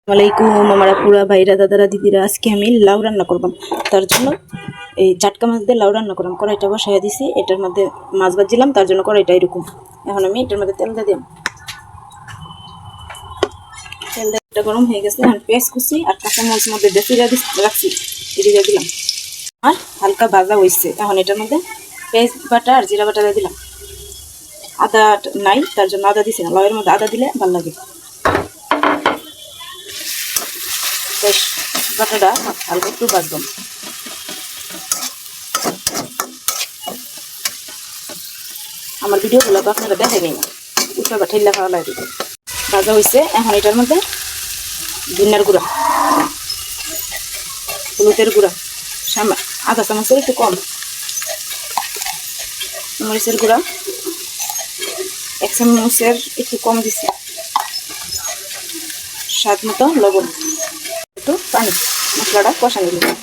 ওয়ালাইকুম আমার পুরা ভাইরা দাদারা দিদিরা, আজকে আমি লাউ রান্না করবাম। তার জন্য এই চাটকা মাছ দিয়ে লাউ রান্না করলাম। কড়াইটা বসাইয়া দিছি, এটার মধ্যে মাছ ভাজিলাম, তার জন্য কড়াইটা এরকম। এখন আমি এটার মধ্যে তেল দিয়ে দিলাম। তেল দিয়ে গরম হয়ে গেছে, এখন পেঁয়াজ কুচি আর কাঁচামরিচ মধ্যে বেশি রাখছি, এটি দিয়ে দিলাম। আর হালকা ভাজা হয়েছে, এখন এটার মধ্যে পেঁয়াজ বাটা আর জিরা বাটা দিয়ে দিলাম। আদা নাই, তার জন্য আদা দিছি না। লাউয়ের মধ্যে আদা দিলে ভালো লাগে। বাটাটা হালকা একটু ভাজলাম। আমার ভিডিওগুলো তো আপনারা দেখাবেন না, উল্টা বা ঠেল্লা খাওয়া লাগে। ভাজা হয়েছে, এখন এটার মধ্যে ধনিয়ার গুঁড়া, হলুদের গুঁড়া আধা চামচের একটু কম, মরিচের গুঁড়া 1 চামচের একটু কম দিচ্ছে, স্বাদ মতো লবণ, একটু পানি। মশলাটা কষানো দিলাম।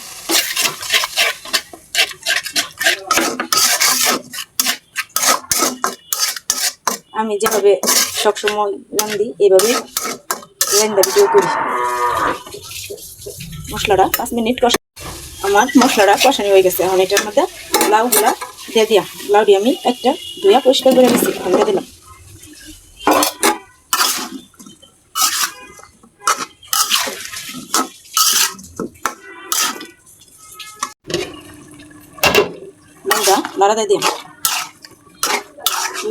আমি যেভাবে সবসময় রান্ধি এইভাবে রান্না ভিডিও করি। মশলাটা 5 মিনিট আমার মশলাটা কষানি হয়ে গেছে। এখন এটার মধ্যে লাউগুলা দিয়ে দিয়া, লাউটি আমি একটা ধুয়া পরিষ্কার করে নিচ্ছি, এখন দিয়ে দিলাম। লাউটা লাড়া দিয়ে দিলাম।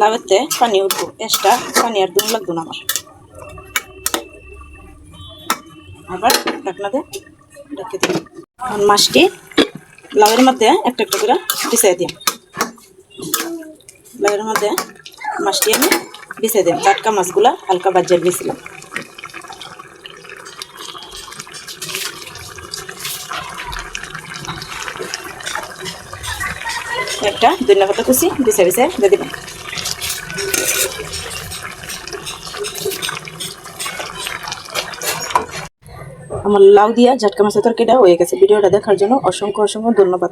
লাউতে পানি উঠবো, এক্সট্রা পানি আর দুম লাগতো না আমার। আবার ঢাকনা দিয়ে ঢেকে দিই। এখন মাছটি লাউয়ের মধ্যে একটা একটা করে বিছিয়ে দিই। লাউয়ের মধ্যে মাছটি আমি বিছিয়ে দিই। টাটকা মাছগুলা হালকা বাজার দিয়েছিলাম। একটা ধনিয়া পাতা কুচি বিছিয়ে বিছিয়ে দিয়ে দিলাম। আমার লাউ দিয়া ঝাটকা মাছের তরকারিটা হয়ে গেছে। ভিডিওটা দেখার জন্য অসংখ্য ধন্যবাদ।